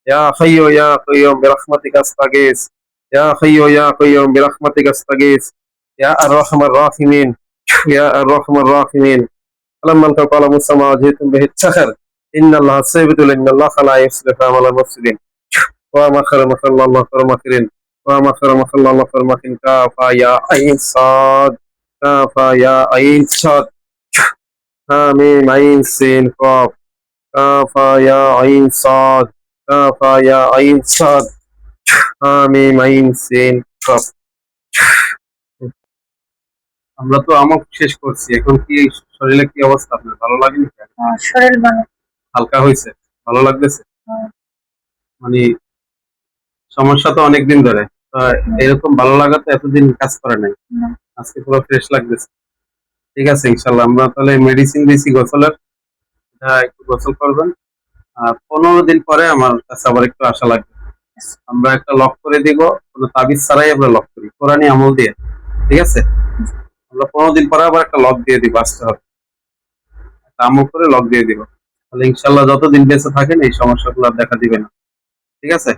ইয়া হাইয়্যু ইয়া কাইয়্যুম বিরহমাতিকা আস্তাগীস, ইয়া হাইয়্যু ইয়া কাইয়্যুম বিরহমাতিকা আস্তাগীস, ইয়া আরহামার রাহিমিন, ইয়া আরহামার রাহিমিন। فلما التقى قال موسى ما جئتم به السحر ان الله سيبطل ان الله لا يصلح عمل المفسدين وما خير مثل الله خير ماكرين وما خير مثل الله خير ماكرين كافا يا عين صاد كافا يا عين صاد حاميم عين سين قاف كافا يا عين صاد كافا يا عين صاد حاميم عين سين قاف। আমরা তো আমক শেষ করছি, এখন কি শরীরে কি অবস্থা? আপনার ভালো লাগেনি? শরীর ভালো। হালকা হয়েছে? ভালো লাগতেছে? হ্যাঁ। মানে সমস্যা তো অনেকদিন ধরে, তো এরকম ভালো লাগা তো এতদিন কাজ করে নাই, আজকে পুরো ফ্রেশ লাগতেছে। ঠিক আছে, ইনশাল্লাহ আমরা তাহলে মেডিসিন দিয়েছি গোসলের, একটু গোসল করবেন। আর 15 দিন পরে আমার কাছে আবার একটু আশা লাগবে। আমরা একটা লক করে দিব, কোনো তাবিজ ছাড়াই আমরা লক করি কোরআনী আমল দিয়ে। ঠিক আছে, আমরা 15 দিন পরে আবার একটা লক দিয়ে দিব, আসতে হবে, একটা আমল করে লক দিয়ে দিব। তাহলে ইনশাল্লাহ যতদিন বেঁচে থাকেন এই সমস্যাগুলো আর দেখা দিবে না। ঠিক আছে।